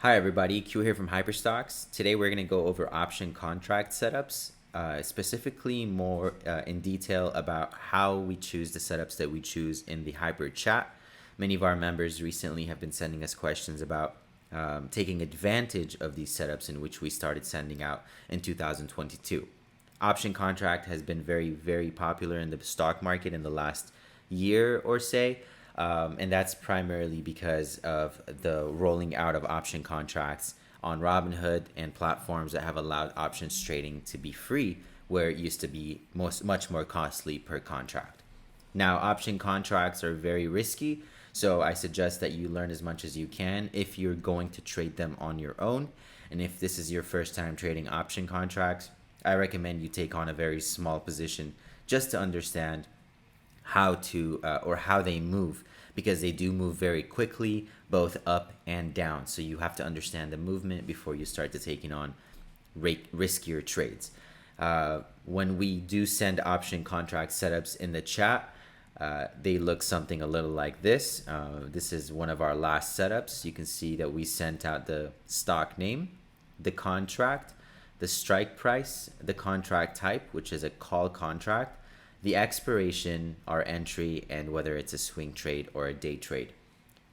Hi everybody, Q here from Hyperstocks. Today we're going to go over option contract setups, specifically more in detail about how we choose the setups that we choose in the Hyper chat. Many of our members recently have been sending us questions about taking advantage of these setups in which we started sending out in 2022. Option contract has been very, very popular in the stock market in the last year or say. And that's primarily because of the rolling out of option contracts on Robinhood and platforms that have allowed options trading to be free, where it used to be much more costly per contract. Now, option contracts are very risky, so I suggest that you learn as much as you can if you're going to trade them on your own. And if this is your first time trading option contracts, I recommend you take on a very small position just to understand how to or how they move, because they do move very quickly both up and down, so you have to understand the movement before you start to taking on riskier trades. When we do send option contract setups in the chat, they look something a little like this. This is one of our last setups. You can see that we sent out the stock name, the contract, the strike price, the contract type, which is a call contract, the expiration, our entry, and whether it's a swing trade or a day trade.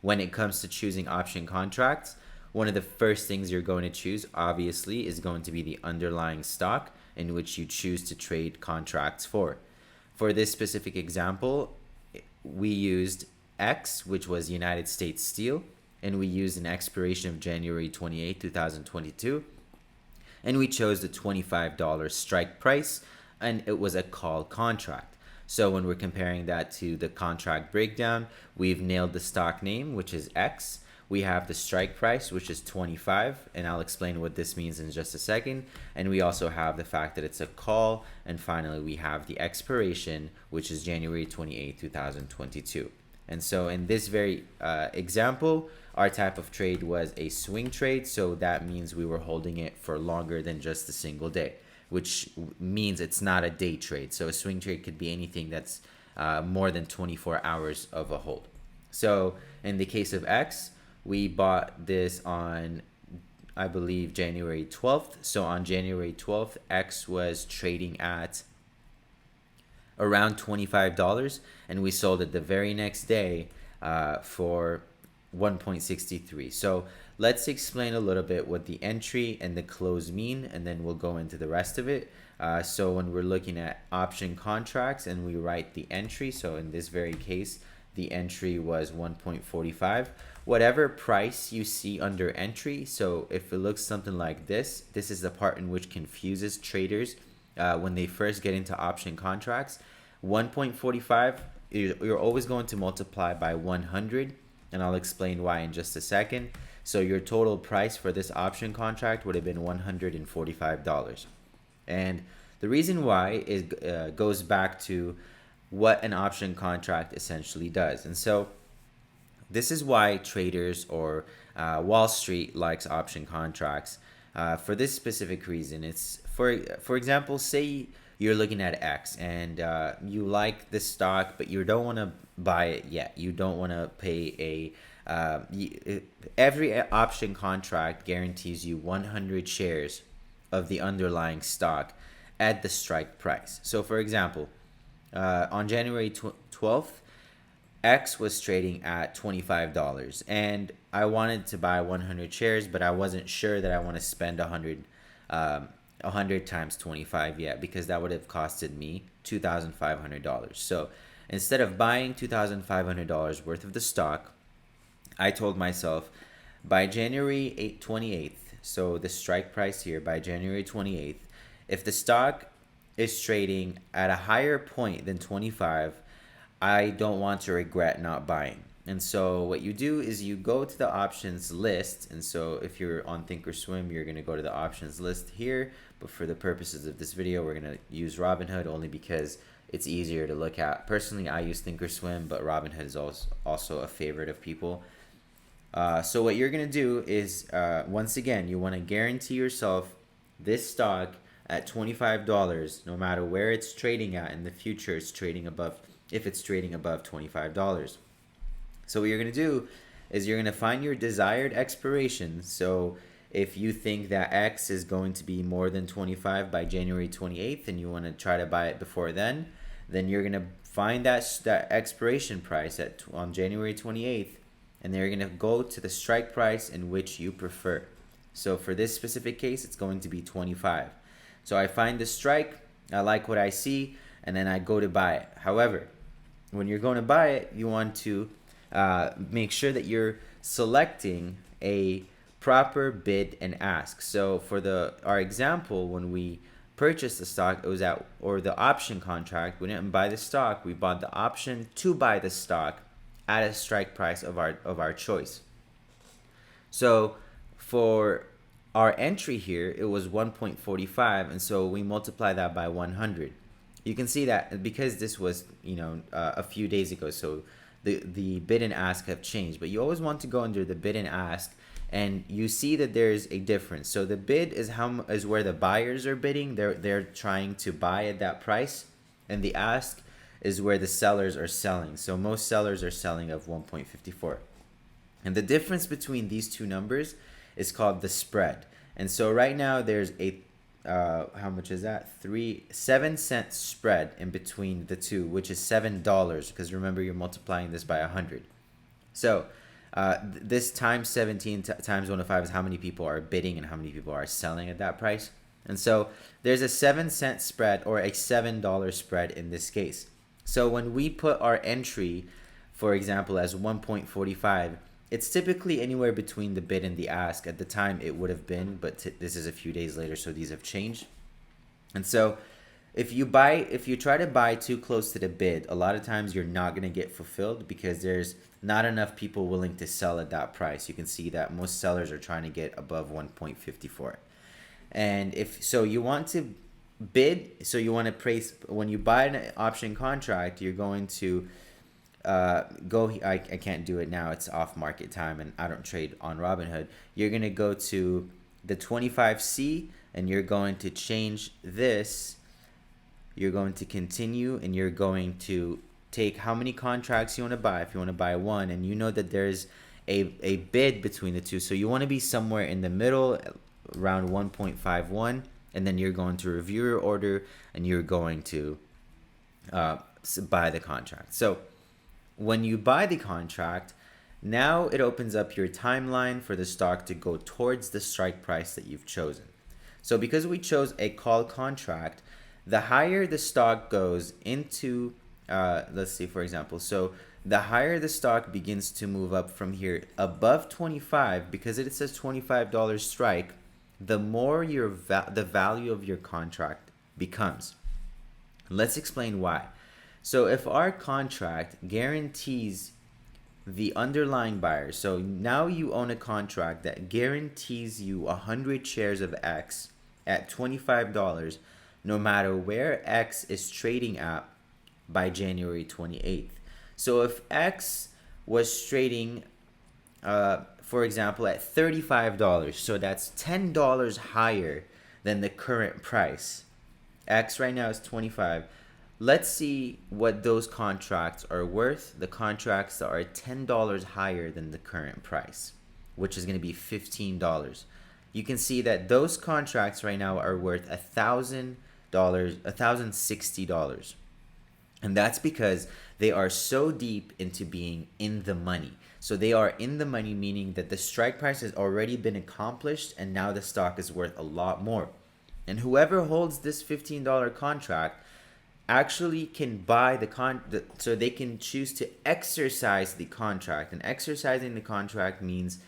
When it comes to choosing option contracts, one of the first things you're going to choose, obviously, is going to be the underlying stock in which you choose to trade contracts for. For this specific example, we used X, which was United States Steel, and we used an expiration of January 28, 2022, and we chose the $25 strike price, and it was a call contract. So when we're comparing that to the contract breakdown, we've nailed the stock name, which is X. We have the strike price, which is 25, and I'll explain what this means in just a second. And we also have the fact that it's a call. And finally, we have the expiration, which is January 28, 2022. And so in this very example, our type of trade was a swing trade. So that means we were holding it for longer than just a single day, which means it's not a day trade. So a swing trade could be anything that's more than 24 hours of a hold. So in the case of X, we bought this on, I believe, January 12th. So on January 12th, X was trading at around $25, and we sold it the very next day for 1.63. So let's explain a little bit what the entry and the close mean, and then we'll go into the rest of it. So when we're looking at option contracts and we write the entry, so in this very case, the entry was 1.45. Whatever price you see under entry, so if it looks something like this, this is the part in which confuses traders when they first get into option contracts. 1.45, you're always going to multiply by 100, and I'll explain why in just a second. So your total price for this option contract would have been $145. And the reason why is goes back to what an option contract essentially does. And so this is why traders or Wall Street likes option contracts for this specific reason. It's for example, say you're looking at X and you like the stock, but you don't want to buy it yet. You don't want to pay every option contract guarantees you 100 shares of the underlying stock at the strike price. So for example, on January 12th, X was trading at $25, and I wanted to buy 100 shares, but I wasn't sure that I want to spend 100 times 25 yet, because that would have costed me $2,500. So instead of buying $2,500 worth of the stock, I told myself by January 28th, so the strike price here, by January 28th, if the stock is trading at a higher point than 25, I don't want to regret not buying. And so what you do is you go to the options list. And so if you're on Thinkorswim, you're going to go to the options list here. But for the purposes of this video, we're going to use Robinhood only because it's easier to look at. Personally, I use Thinkorswim, but Robinhood is also a favorite of people. So what you're going to do is, once again, you want to guarantee yourself this stock at $25, no matter where it's trading at in the future. It's trading above, if it's trading above $25. So what you're going to do is you're going to find your desired expiration. So if you think that X is going to be more than 25 by January 28th and you want to try to buy it before then you're going to find that expiration price on January 28th, and then you're going to go to the strike price in which you prefer. So for this specific case, it's going to be 25. So I find the strike, I like what I see, and then I go to buy it. However, when you're going to buy it, you want to make sure that you're selecting a proper bid and ask. So for our example, when we purchased the stock, it was or the option contract, we didn't buy the stock, we bought the option to buy the stock at a strike price of our choice. So for our entry here, it was 1.45, and so we multiply that by 100. You can see that because this was a few days ago, so the bid and ask have changed, but you always want to go under the bid and ask, and you see that there's a difference. So the bid is where the buyers are bidding, they're trying to buy at that price, and the ask is where the sellers are selling. So most sellers are selling of 1.54. And the difference between these two numbers is called the spread. And so right now there's a how much is that? 7-cent spread in between the two, which is $7, because remember, you're multiplying this by 100. So this times 17 times 105 is how many people are bidding and how many people are selling at that price. And so there's a 7-cent spread, or a $7 spread in this case. So when we put our entry, for example, as 1.45, it's typically anywhere between the bid and the ask. At the time it would have been, but this is a few days later, so these have changed. And so if you try to buy too close to the bid, a lot of times you're not going to get fulfilled because there's not enough people willing to sell at that price. You can see that most sellers are trying to get above 1.54. And if so, you want to bid, so you want to price. When you buy an option contract, you're going to I can't do it now, it's off market time and I don't trade on Robinhood. You're going to go to the 25C and you're going to change this. You're going to continue, and you're going to take how many contracts you want to buy. If you want to buy one, and you know that there's a bid between the two, so you want to be somewhere in the middle, around 1.51, and then you're going to review your order and you're going to buy the contract. So when you buy the contract, now it opens up your timeline for the stock to go towards the strike price that you've chosen. So because we chose a call contract, the higher the stock goes into, let's see, for example, so the higher the stock begins to move up from here above 25, because it says $25 strike, the more the value of your contract becomes. Let's explain why. So if our contract guarantees the underlying buyer, so now you own a contract that guarantees you 100 shares of X at $25, no matter where X is trading at by January 28th. So if X was trading, for example, at $35, so that's $10 higher than the current price. X right now is 25. Let's see what those contracts are worth. The contracts that are $10 higher than the current price, which is going to be $15. You can see that those contracts right now are worth $1,060. And that's because they are so deep into being in the money. So they are in the money, meaning that the strike price has already been accomplished and now the stock is worth a lot more. And whoever holds this $15 contract actually can buy so they can choose to exercise the contract. And exercising the contract means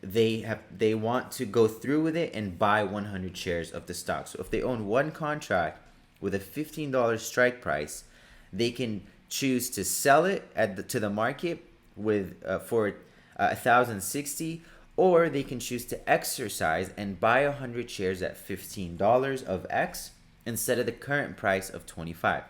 they want to go through with it and buy 100 shares of the stock. So if they own one contract with a $15 strike price, they can choose to sell it to the market for $1,060, or they can choose to exercise and buy 100 shares at $15 of X instead of the current price of 25.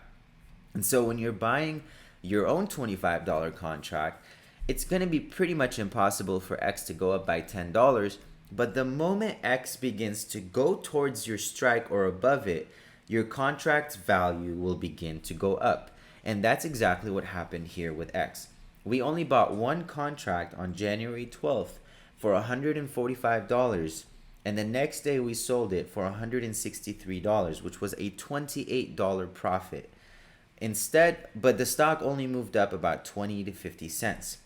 And so when you're buying your own $25 contract, it's going to be pretty much impossible for X to go up by $10, but the moment X begins to go towards your strike or above it, your contract's value will begin to go up. And that's exactly what happened here with X. We only bought one contract on January 12th for $145, and the next day we sold it for $163, which was a $28 profit. Instead, but the stock only moved up about 20 to 50 cents.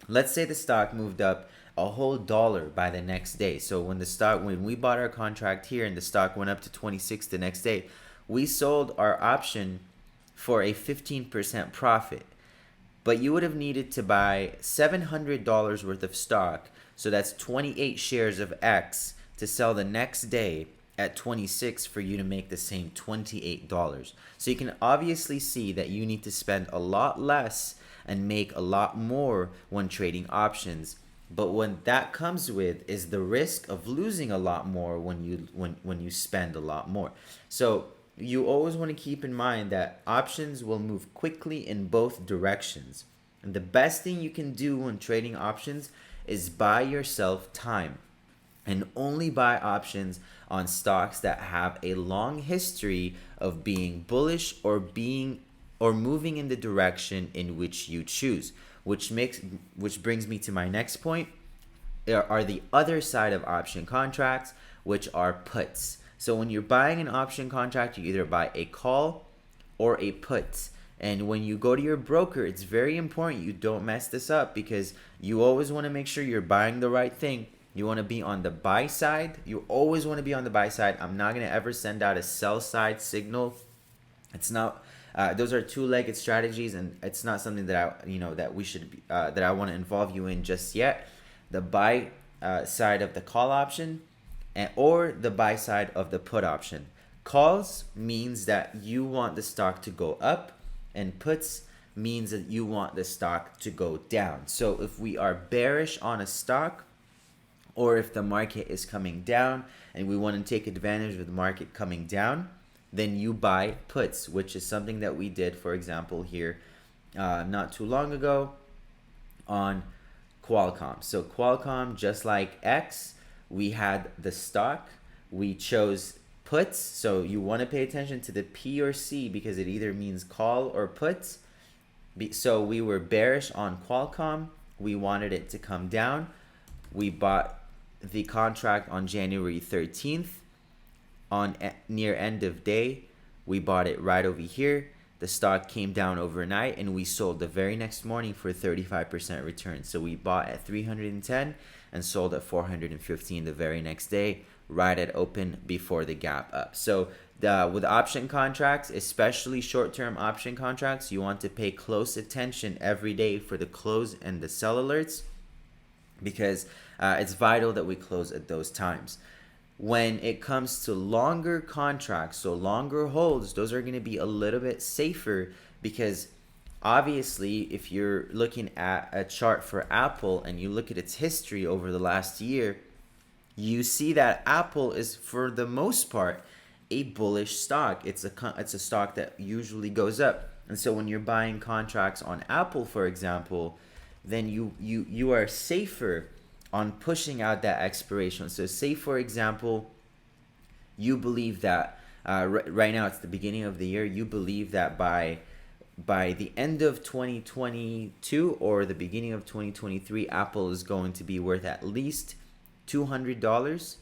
Let's say the stock moved up a whole dollar by the next day. So when we bought our contract here and the stock went up to 26 the next day, we sold our option for a 15% profit. But you would have needed to buy $700 worth of stock, so that's 28 shares of X, to sell the next day at 26 for you to make the same $28. So you can obviously see that you need to spend a lot less and make a lot more when trading options. But what that comes with is the risk of losing a lot more when you spend a lot more. So you always want to keep in mind that options will move quickly in both directions. And the best thing you can do when trading options is buy yourself time, and only buy options on stocks that have a long history of being bullish or moving in the direction in which you choose, which brings me to my next point. There are the other side of option contracts, which are puts. So when you're buying an option contract, you either buy a call or a put. And when you go to your broker, it's very important you don't mess this up, because you always want to make sure you're buying the right thing. You want to be on the buy side. You always want to be on the buy side. I'm not going to ever send out a sell side signal. It's not. Those are two-legged strategies, and it's not something that that I want to involve you in just yet. The buy side of the call option, or the buy side of the put option. Calls means that you want the stock to go up, and puts means that you want the stock to go down. So if we are bearish on a stock, or if the market is coming down and we want to take advantage of the market coming down, then you buy puts, which is something that we did, for example, here not too long ago on Qualcomm. So Qualcomm, just like X, we had the stock, we chose puts. So you want to pay attention to the P or C, because it either means call or puts. So we were bearish on Qualcomm, we wanted it to come down. We bought the contract on January 13th. On near end of day, we bought it right over here. The stock came down overnight, and we sold the very next morning for 35% return. So we bought at 310 and sold at 415 the very next day, right at open before the gap up. So with option contracts, especially short-term option contracts, you want to pay close attention every day for the close and the sell alerts, because it's vital that we close at those times. When it comes to longer contracts, so longer holds, those are going to be a little bit safer, because obviously if you're looking at a chart for Apple and you look at its history over the last year, you see that Apple is, for the most part, a bullish stock. It's a stock that usually goes up. And so when you're buying contracts on Apple, for example, then you are safer on pushing out that expiration. So say, for example, you believe that right now it's the beginning of the year, you believe that by the end of 2022 or the beginning of 2023, Apple is going to be worth at least $200.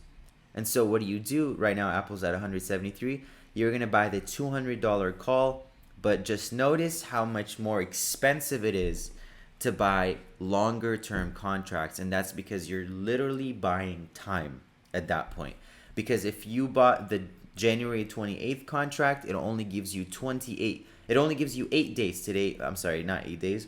And so what do? Right now Apple's at 173. You're going to buy the $200 call, but just notice how much more expensive it is to buy longer term contracts. And that's because you're literally buying time at that point. Because if you bought the January 28th contract, it only gives you 8 days today. I'm sorry, not 8 days,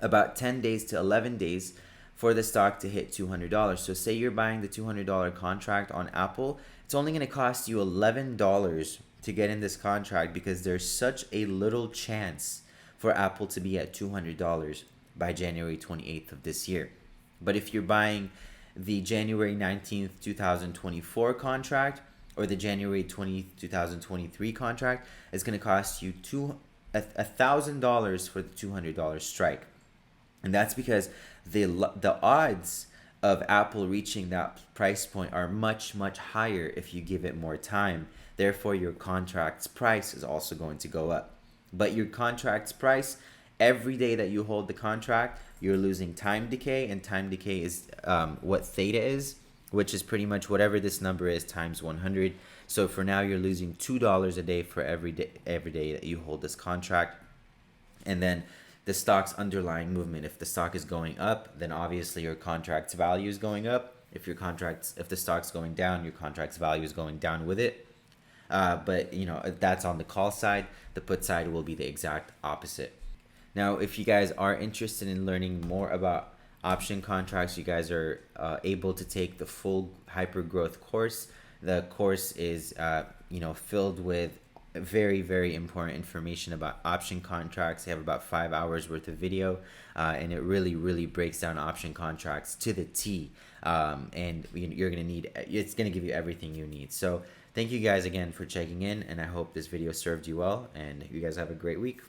about 10 days to 11 days for the stock to hit $200. So say you're buying the $200 contract on Apple, it's only going to cost you $11 to get in this contract, because there's such a little chance for Apple to be at $200 by January 28th of this year. But if you're buying the January 19th, 2024 contract, or the January 20th, 2023 contract, it's going to cost you $1,000 for the $200 strike. And that's because the odds of Apple reaching that price point are much, much higher if you give it more time. Therefore, your contract's price is also going to go up. But your contract's price every day that you hold the contract, you're losing time decay, and time decay is what theta is, which is pretty much whatever this number is times 100. So for now, you're losing $2 a day for every day that you hold this contract. And then the stock's underlying movement. If the stock is going up, then obviously your contract's value is going up. If the stock's going down, your contract's value is going down with it. But that's on the call side. The put side will be the exact opposite. Now, if you guys are interested in learning more about option contracts, you guys are able to take the full hyper growth course. The course is filled with very, very important information about option contracts. They have about 5 hours worth of video, and it really, really breaks down option contracts to the T. And you're gonna need, it's gonna give you everything you need. So thank you guys again for checking in, and I hope this video served you well, and you guys have a great week.